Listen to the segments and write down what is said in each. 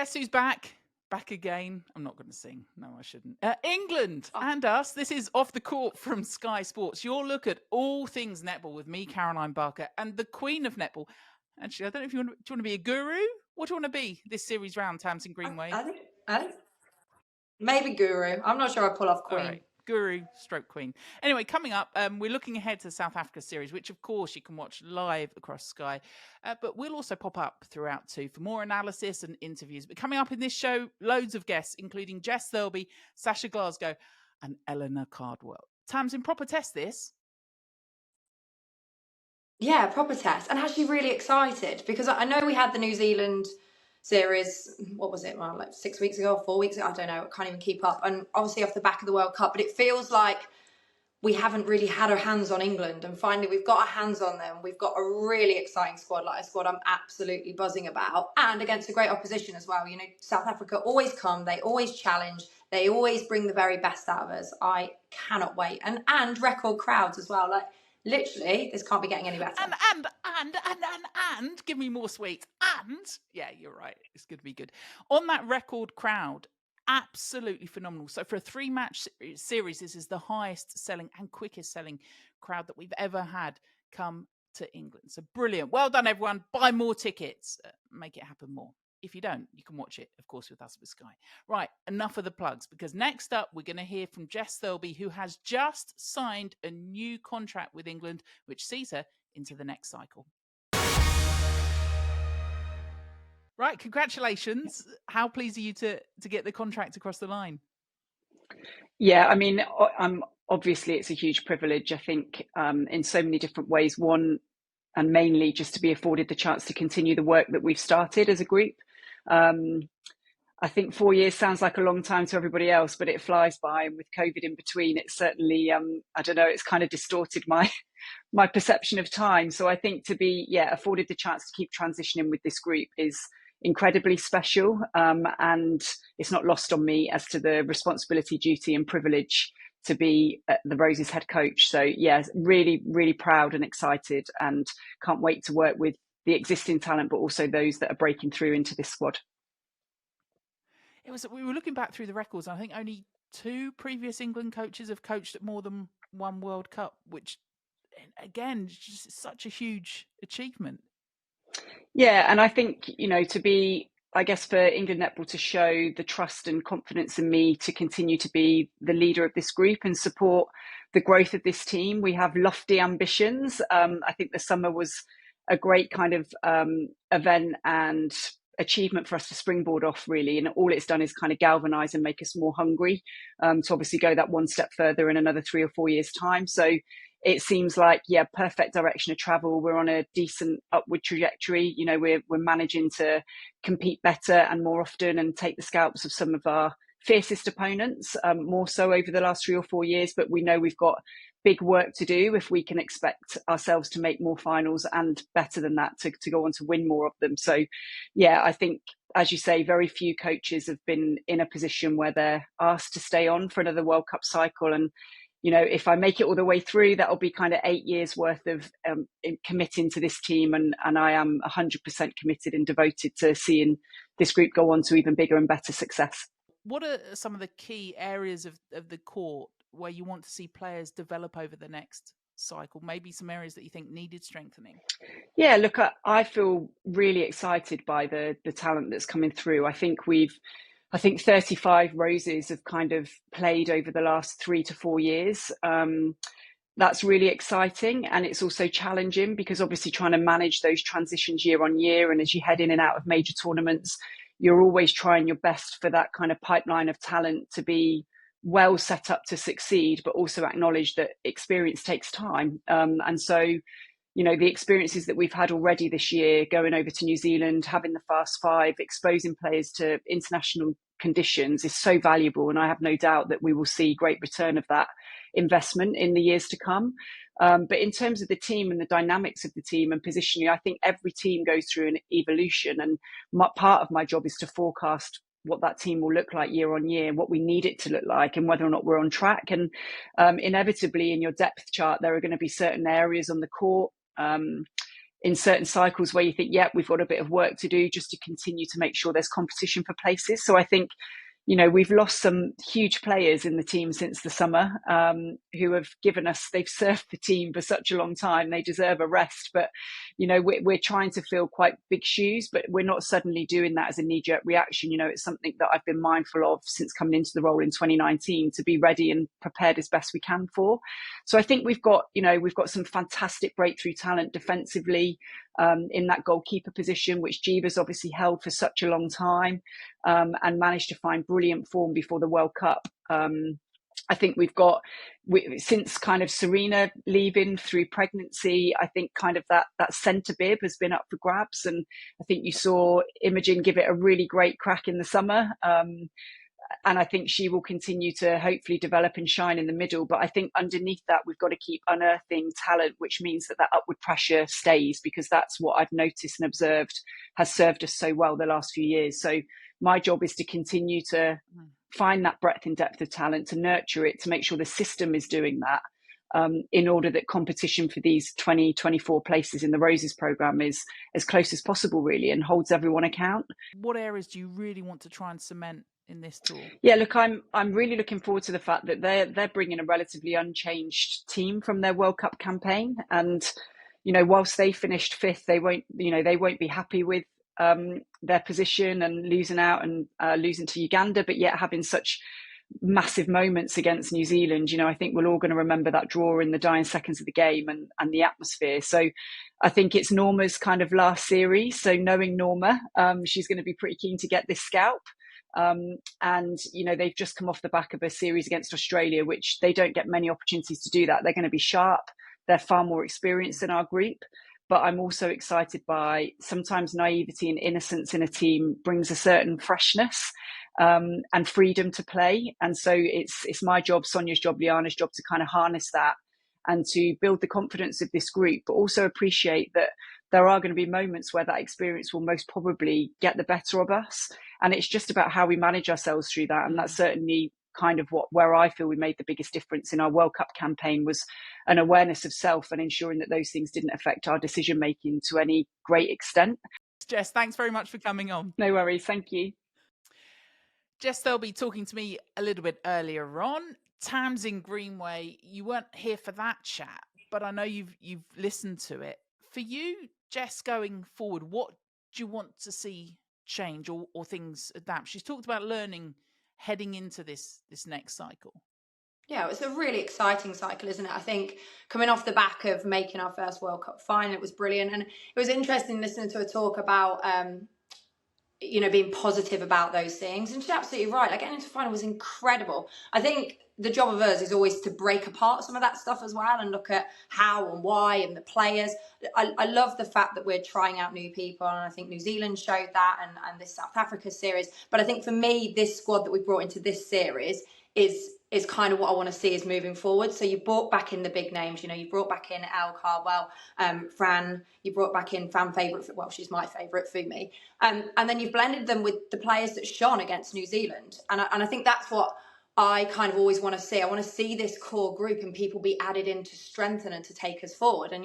guess who's back? Back again. I'm not going to sing. No, I shouldn't. England and us. This is Off the Court from Sky Sports. Your look at all things netball with me, Caroline Barker, and the queen of netball. Actually, I don't know if do you want to be a guru? What do you want to be this series round, Tamsin Greenway? I think maybe guru. I'm not sure I pull off queen. All right. Guru stroke queen. Anyway, coming up, we're looking ahead to the South Africa series, which of course you can watch live across Sky, but we'll also pop up throughout too for more analysis and interviews. But coming up in this show, loads of guests, including Jess Thirlby, Sasha Glasgow, and Eleanor Cardwell. Tamsin, proper test this. Yeah, proper test. And actually really excited because I know we had the New Zealand series, what was it, well, like 6 weeks ago or 4 weeks ago? I don't know, I can't even keep up. And obviously off the back of the World Cup, but it feels like we haven't really had our hands on England, and finally we've got our hands on them. We've got a really exciting squad, like a squad I'm absolutely buzzing about, and against a great opposition as well. You know, South Africa always come, they always challenge, they always bring the very best out of us. I cannot wait. And record crowds as well. Like, literally, this can't be getting any better. And give me more sweets. And yeah, you're right. It's going to be good. On that record crowd, absolutely phenomenal. So for a 3-match series, this is the highest selling and quickest selling crowd that we've ever had come to England. So brilliant. Well done, everyone. Buy more tickets. Make it happen more. If you don't, you can watch it, of course, with us with Sky. Right, enough of the plugs, because next up, we're going to hear from Jess Thirlby, who has just signed a new contract with England, which sees her into the next cycle. Right, congratulations. How pleased are you to get the contract across the line? Yeah, I mean, obviously it's a huge privilege, I think, in so many different ways. One, and mainly just to be afforded the chance to continue the work that we've started as a group. I think 4 years sounds like a long time to everybody else, but it flies by. And with COVID in between, it's certainly, I don't know, it's kind of distorted my perception of time. So I think to be, afforded the chance to keep transitioning with this group is incredibly special. And it's not lost on me as to the responsibility, duty and privilege to be the Roses head coach. So yeah, really, really proud and excited, and can't wait to work with the existing talent, but also those that are breaking through into this squad. We were looking back through the records, and I think only 2 previous England coaches have coached at more than one World Cup, which again, is just such a huge achievement. Yeah, and I think, you know, to be, I guess, for England Netball to show the trust and confidence in me to continue to be the leader of this group and support the growth of this team. We have lofty ambitions. I think the summer was a great kind of event and achievement for us to springboard off, really, and all it's done is kind of galvanize and make us more hungry to obviously go that one step further in another 3 or 4 years' time. So it seems like, perfect direction of travel. We're on a decent upward trajectory. You know, we're managing to compete better and more often and take the scalps of some of our fiercest opponents, more so over the last 3 or 4 years. But we know we've got big work to do if we can expect ourselves to make more finals, and better than that, to go on to win more of them. So yeah, I think, as you say, very few coaches have been in a position where they're asked to stay on for another World Cup cycle. And you know, if I make it all the way through, that'll be kind of 8 years worth of committing to this team. And I am 100% committed and devoted to seeing this group go on to even bigger and better success. What are some of the key areas of the court where you want to see players develop over the next cycle? Maybe some areas that you think needed strengthening? Yeah, look, I feel really excited by the talent that's coming through. I think 35 Roses have kind of played over the last 3 to 4 years. That's really exciting, and it's also challenging because obviously trying to manage those transitions year on year, and as you head in and out of major tournaments, you're always trying your best for that kind of pipeline of talent to be well set up to succeed, but also acknowledge that experience takes time. And so, you know, the experiences that we've had already this year, going over to New Zealand, having the Fast Five, exposing players to international conditions is so valuable. And I have no doubt that we will see great return of that investment in the years to come. But in terms of the team and the dynamics of the team and positioning, I think every team goes through an evolution. And part of my job is to forecast what that team will look like year on year, what we need it to look like, and whether or not we're on track. And inevitably in your depth chart, there are going to be certain areas on the court, in certain cycles where you think, yeah, we've got a bit of work to do just to continue to make sure there's competition for places. So I think, you know, we've lost some huge players in the team since the summer, who have given us, they've served the team for such a long time. They deserve a rest. But, you know, we're trying to fill quite big shoes, but we're not suddenly doing that as a knee-jerk reaction. You know, it's something that I've been mindful of since coming into the role in 2019 to be ready and prepared as best we can for. So I think we've got some fantastic breakthrough talent defensively, in that goalkeeper position, which Jiva's obviously held for such a long time, and managed to find brilliant form before the World Cup. I think since kind of Serena leaving through pregnancy, I think kind of that centre bib has been up for grabs. And I think you saw Imogen give it a really great crack in the summer. And I think she will continue to hopefully develop and shine in the middle. But I think underneath that, we've got to keep unearthing talent, which means that upward pressure stays, because that's what I've noticed and observed has served us so well the last few years. So my job is to continue to find that breadth and depth of talent, to nurture it, to make sure the system is doing that, in order that competition for these 2024 places in the Roses programme is as close as possible, really, and holds everyone account. What areas do you really want to try and cement in this tour? Yeah, look, I'm really looking forward to the fact that they're bringing a relatively unchanged team from their World Cup campaign, and you know, whilst they finished fifth, they won't be happy with their position and losing out and losing to Uganda, but yet having such massive moments against New Zealand. You know, I think we're all going to remember that draw in the dying seconds of the game and the atmosphere. So I think it's Norma's kind of last series. So knowing Norma, she's going to be pretty keen to get this scalp. And, you know, they've just come off the back of a series against Australia, which they don't get many opportunities to do that. They're going to be sharp. They're far more experienced than our group. But I'm also excited by sometimes naivety and innocence in a team brings a certain freshness, and freedom to play. And so it's my job, Sonia's job, Liana's job to kind of harness that and to build the confidence of this group, but also appreciate that there are going to be moments where that experience will most probably get the better of us. And it's just about how we manage ourselves through that. And that's certainly kind of where I feel we made the biggest difference in our World Cup campaign, was an awareness of self and ensuring that those things didn't affect our decision making to any great extent. Jess, thanks very much for coming on. No worries, thank you. Jess Thirlby talking to me a little bit earlier on. Tamsin Greenway, you weren't here for that chat, but I know you've listened to it. For you, Jess, going forward, what do you want to see change or things adapt? She's talked about learning heading into this next cycle. Yeah, it's a really exciting cycle, isn't it? I think coming off the back of making our first World Cup final, it was brilliant. And it was interesting listening to her talk about, being positive about those things. And she's absolutely right. Like, getting into the final was incredible. I think the job of us is always to break apart some of that stuff as well and look at how and why and the players. I love the fact that we're trying out new people, and I think New Zealand showed that, and this South Africa series. But I think for me, this squad that we brought into this series is kind of what I want to see is moving forward. So you brought back in the big names, you brought back in Eleanor Cardwell, Fran, you brought back in fan favourite, well, she's my favourite, Fumi. And then you've blended them with the players that shone against New Zealand. And I think that's what I kind of always want to see. I want to see this core group and people be added in to strengthen and to take us forward. And,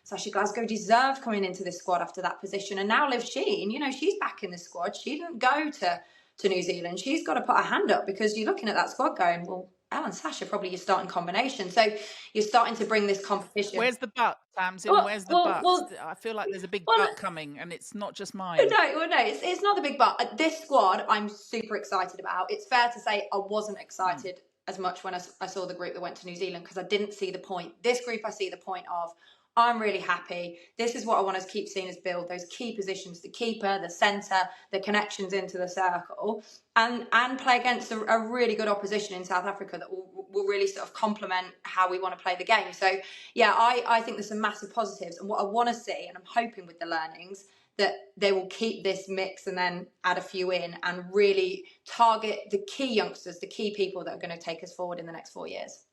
Sasha Glasgow deserved coming into this squad after that position. And now Liv Sheen, she's back in the squad. She didn't go to New Zealand. She's got to put her hand up, because you're looking at that squad going, well, Elle and Sasha probably your starting combination. So you're starting to bring this competition. Where's the but, Tamsin? Where's the but? I feel like there's a big but coming, and it's not just mine. No, it's not the big but. This squad, I'm super excited about. It's fair to say I wasn't excited as much when I saw the group that went to New Zealand, because I didn't see the point. This group, I see the point of. I'm really happy. This is what I want to keep seeing us build, those key positions, the keeper, the centre, the connections into the circle, and play against a really good opposition in South Africa that will really sort of complement how we want to play the game. So, yeah, I think there's some massive positives. And what I want to see, and I'm hoping with the learnings, that they will keep this mix and then add a few in and really target the key youngsters, the key people that are going to take us forward in the next 4 years.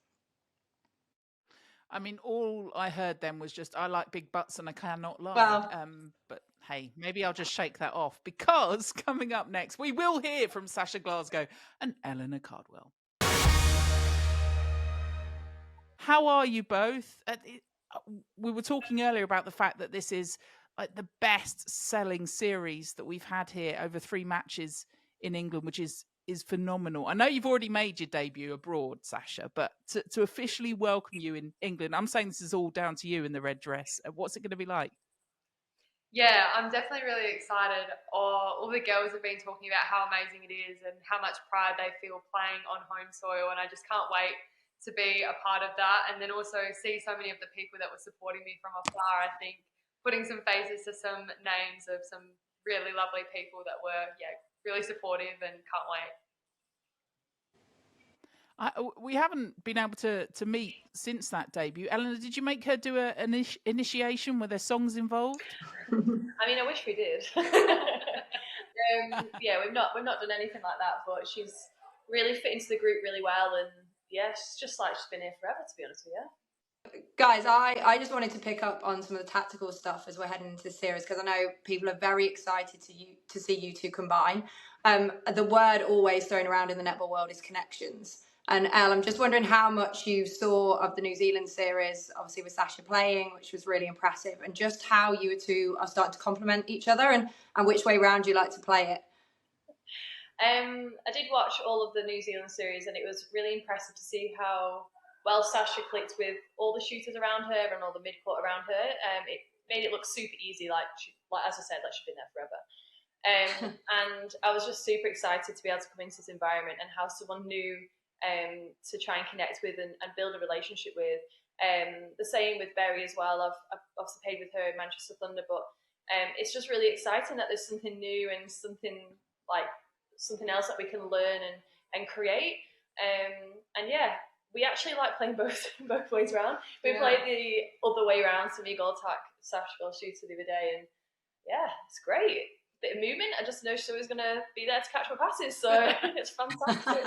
I mean, all I heard then was just, I like big butts and I cannot lie. Well, but hey, maybe I'll just shake that off, because coming up next, we will hear from Sasha Glasgow and Eleanor Cardwell. How are you both? we were talking earlier about the fact that this is like the best selling series that we've had here over 3 matches in England, which is phenomenal. I know you've already made your debut abroad, Sasha, but to officially welcome you in England, I'm saying this is all down to you in the red dress. What's it going to be like? Yeah, I'm definitely really excited. All the girls have been talking about how amazing it is and how much pride they feel playing on home soil, and I just can't wait to be a part of that, and then also see so many of the people that were supporting me from afar. I think putting some faces to some names of some really lovely people that were, really supportive, and can't wait. We haven't been able to meet since that debut. Eleanor, did you make her do an initiation? Were there songs involved? I mean, I wish we did. Yeah, we've not done anything like that, but she's really fit into the group really well, and yeah, she's just like she's been here forever, to be honest with you. Guys, I just wanted to pick up on some of the tactical stuff as we're heading into the series, because I know people are very excited to see you two combine. The word always thrown around in the netball world is connections. And Elle, I'm just wondering how much you saw of the New Zealand series, obviously with Sasha playing, which was really impressive, and just how you two are starting to complement each other, and which way round you like to play it. I did watch all of the New Zealand series, and it was really impressive to see how well Sasha clicked with all the shooters around her and all the mid-court around her. It made it look super easy, like as I said, like she'd been there forever. And I was just super excited to be able to come into this environment and have someone new to try and connect with and build a relationship with. The same with Berry as well. I've obviously played with her in Manchester Thunder, but it's just really exciting that there's something new and something else that we can learn and create. And yeah, we actually like playing both ways around. We played the other way around, so me goal attack, Sasha goal shooter the other day, and yeah, it's great. Bit of movement. I just know she was going to be there to catch my passes, so it's fantastic.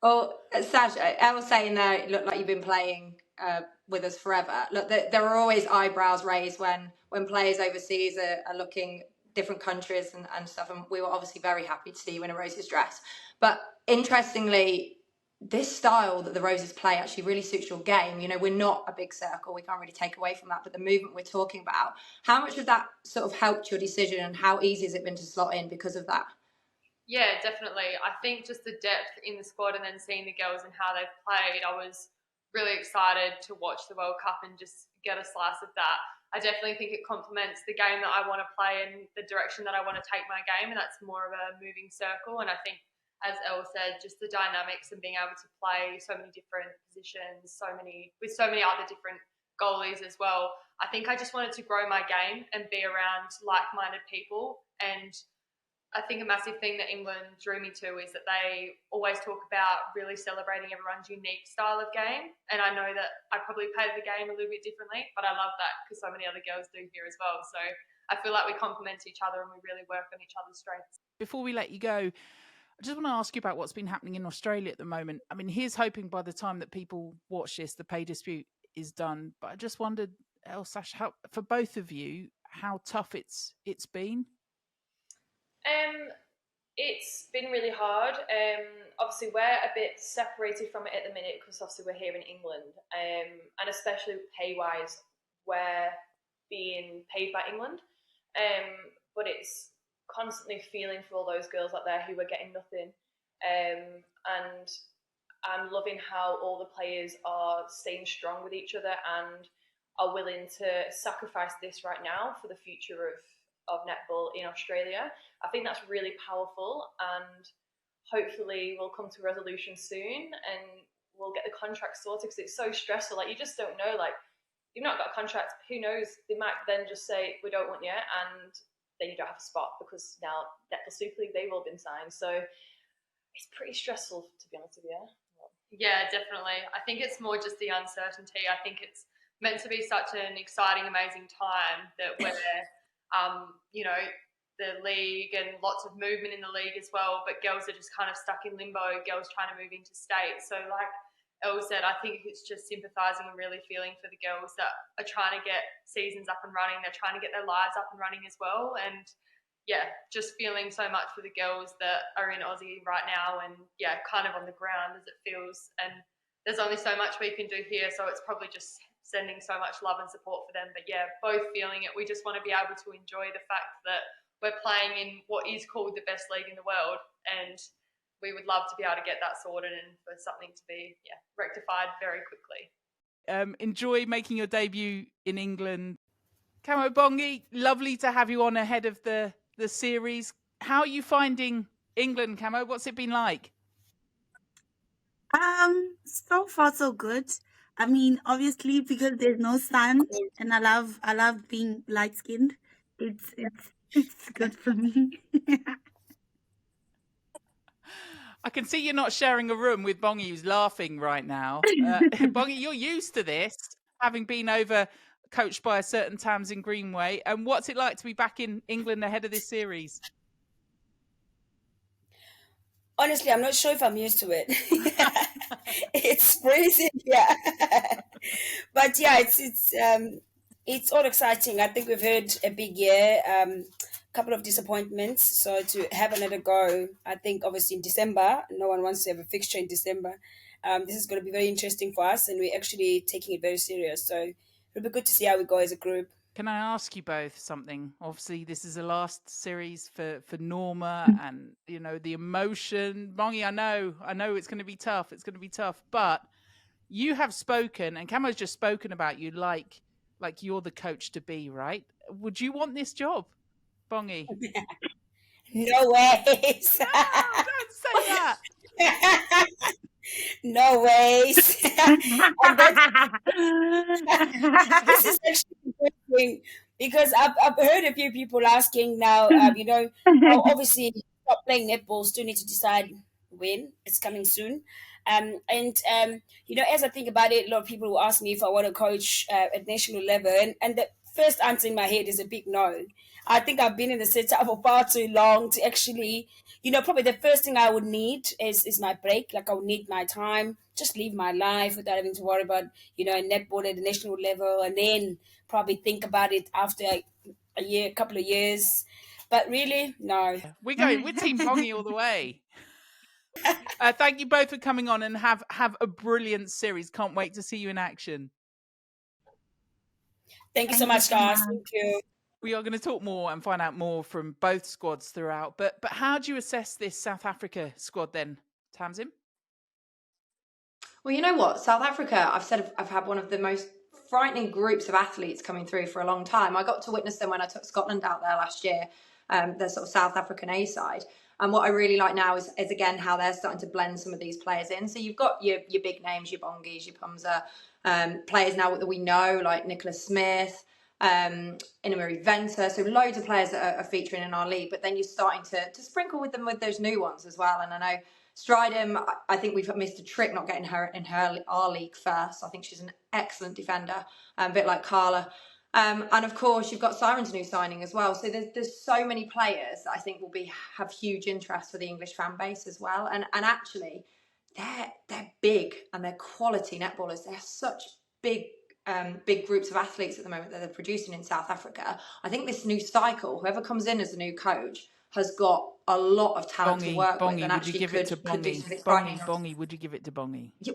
Well, Sasha, I was saying there, it looked like you've been playing with us forever. Look, there are always eyebrows raised when players overseas are looking different countries and stuff, and we were obviously very happy to see you in a Roses dress. But interestingly, this style that the Roses play actually really suits your game. You know, we're not a big circle, we can't really take away from that, but the movement we're talking about, how much of that sort of helped your decision, and how easy has it been to slot in because of that? Yeah, definitely. I think just the depth in the squad and then seeing the girls and how they've played, I was really excited to watch the World Cup and just get a slice of that. I definitely think it complements the game that I want to play and the direction that I want to take my game, and that's more of a moving circle. And I think, as Elle said, just the dynamics and being able to play so many different positions, with so many other different goalies as well. I think I just wanted to grow my game and be around like-minded people. And I think a massive thing that England drew me to is that they always talk about really celebrating everyone's unique style of game. And I know that I probably play the game a little bit differently, but I love that because so many other girls do here as well. So I feel like we complement each other and we really work on each other's strengths. Before we let you go, I just want to ask you about what's been happening in Australia at the moment. I mean, here's hoping by the time that people watch this, the pay dispute is done. But I just wondered, Sasha, for both of you, how tough it's been. It's been really hard. Obviously, we're a bit separated from it at the minute because obviously we're here in England, and especially pay-wise, we're being paid by England. But it's constantly feeling for all those girls out there who are getting nothing. And I'm loving how all the players are staying strong with each other and are willing to sacrifice this right now for the future of netball in Australia. I think that's really powerful, and hopefully we'll come to a resolution soon and we'll get the contract sorted, because it's so stressful. Like, you just don't know, like, you've not got a contract, who knows, they might then just say we don't want you, and then you don't have a spot because now Netball Super League, they've all been signed. So it's pretty stressful, to be honest with you. Yeah, definitely. I think it's more just the uncertainty. I think it's meant to be such an exciting, amazing time that we're the league and lots of movement in the league as well, but girls are just kind of stuck in limbo, girls trying to move into state. So like Elle said, I think it's just sympathising and really feeling for the girls that are trying to get seasons up and running. They're trying to get their lives up and running as well. And yeah, just feeling so much for the girls that are in Aussie right now and kind of on the ground as it feels. And there's only so much we can do here, so it's probably just sending so much love and support for them. But yeah, both feeling it. We just want to be able to enjoy the fact that we're playing in what is called the best league in the world, and we would love to be able to get that sorted and for something to be rectified very quickly. Enjoy making your debut in England. Kamo, Bongi, lovely to have you on ahead of the series. How are you finding England, Kamo? What's it been like? So far so good. I mean, obviously because there's no sun and I love being light skinned. It's good for me. I can see you're not sharing a room with Bongi, who's laughing right now. Bongi, you're used to this, having been coached by a certain Tamsin Greenway. And what's it like to be back in England ahead of this series? Honestly, I'm not sure if I'm used to it. It's freezing, yeah. But yeah, it's all exciting. I think we've had a big year, couple of disappointments. So to have another go, I think obviously in December, no one wants to have a fixture in December. This is going to be very interesting for us, and we're actually taking it very serious. So it'll be good to see how we go as a group. Can I ask you both something? Obviously, this is the last series for Norma, and you know the emotion. Bongi, I know it's going to be tough. It's going to be tough, but you have spoken, and Camo's just spoken about you like you're the coach to be, right? Would you want this job, Bongi? No ways. No, don't say that. No ways. This is actually interesting because I've heard a few people asking now, obviously stop playing netball, still need to decide when. It's coming soon. And as I think about it, a lot of people will ask me if I want to coach at national level. And the first answer in my head is a big no. I think I've been in the setup for far too long to actually, probably the first thing I would need is my break. Like I would need my time, just live my life without having to worry about, netball at the national level, and then probably think about it after a couple of years. But really, no. We're Team Bongi all the way. Thank you both for coming on, and have a brilliant series. Can't wait to see you in action. Thank you so much, guys. Thank you. We are going to talk more and find out more from both squads throughout. But how do you assess this South Africa squad then, Tamsin? Well, you know what? South Africa, I've had one of the most frightening groups of athletes coming through for a long time. I got to witness them when I took Scotland out there last year, the sort of South African A side. And what I really like now is again, how they're starting to blend some of these players in. So you've got your big names, your Bongis, your Pumza, players now that we know, like Nicholas Smith, Inamiri Venter, so loads of players that are featuring in our league, but then you're starting to sprinkle with them with those new ones as well. And I know Stridham, I think we've missed a trick not getting her in our league first. I think she's an excellent defender, a bit like Carla. And of course, you've got Siren's new signing as well. So there's so many players that I think will have huge interest for the English fan base as well. And actually, they're big and they're quality netballers. They're such big groups of athletes at the moment that they're producing in South Africa. I think this new cycle, whoever comes in as the new coach, has got a lot of talent to work with, and actually could do some exciting. Bongi, would you give it to Bongi? Yeah,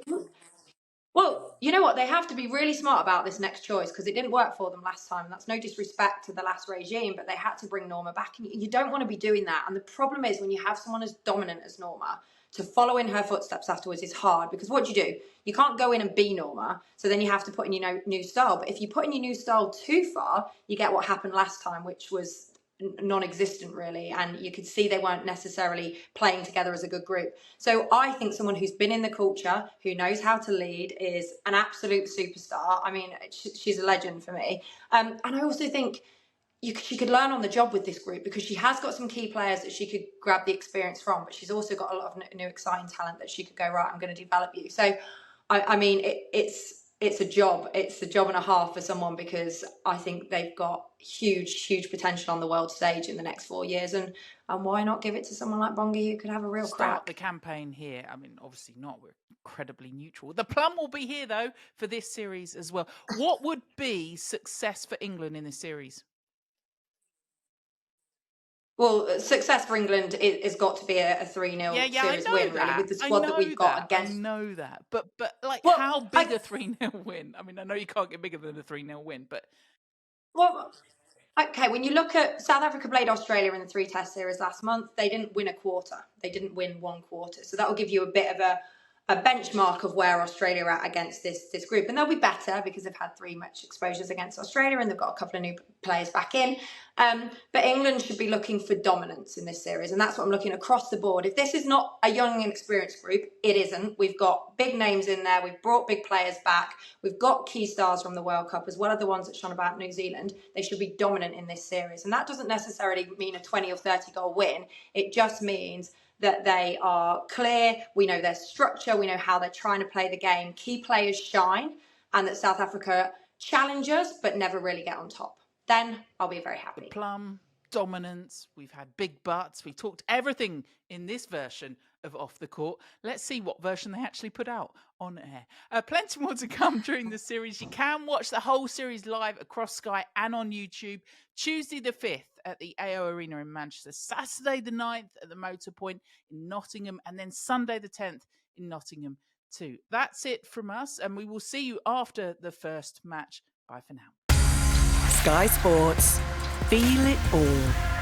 well, you know what? They have to be really smart about this next choice because it didn't work for them last time. That's no disrespect to the last regime, but they had to bring Norma back, and you don't want to be doing that. And the problem is when you have someone as dominant as Norma, to follow in her footsteps afterwards is hard because what do? You can't go in and be Norma, so then you have to put in your new style. But if you put in your new style too far, you get what happened last time, which was non-existent really, and you could see they weren't necessarily playing together as a good group. So I think someone who's been in the culture, who knows how to lead, is an absolute superstar. I mean, she's a legend for me. And I also think she could learn on the job with this group because she has got some key players that she could grab the experience from, but she's also got a lot of new exciting talent that she could go, right, I'm going to develop you. So I mean, it's a job. It's a job and a half for someone because I think they've got huge potential on the world stage in the next 4 years. And why not give it to someone like Bongi who could have a real crack? Start the campaign here. I mean, obviously not. We're incredibly neutral. The plum will be here, though, for this series as well. What would be success for England in this series? Well, success for England is got to be a 3-0 series win, really, with the squad that we've got against. I know that, but like, Well, how big a 3-0 win? I mean, I know you can't get bigger than a 3-0 win, but well, okay, when you look at South Africa played Australia in the 3-test series last month, they didn't win a quarter. They didn't win one quarter. So that will give you a bit of a benchmark of where Australia are at against this group. And they'll be better because they've had 3 match exposures against Australia and they've got a couple of new players back in. But England should be looking for dominance in this series. And that's what I'm looking across the board. If this is not a young and experienced group, it isn't. We've got big names in there. We've brought big players back. We've got key stars from the World Cup as well as the ones that shone about New Zealand. They should be dominant in this series. And that doesn't necessarily mean a 20 or 30 goal win. It just means that they are clear, we know their structure, we know how they're trying to play the game, key players shine, and that South Africa challenge us but never really get on top. Then I'll be very happy. The plum, dominance, we've had big butts, we've talked everything in this version of Off the Court. Let's see what version they actually put out on air. Plenty more to come during the series. You can watch the whole series live across Sky and on YouTube. Tuesday the 5th at the AO Arena in Manchester. Saturday the 9th at the Motor Point in Nottingham. And then Sunday the 10th in Nottingham too. That's it from us. And we will see you after the first match. Bye for now. Sky Sports. Feel it all.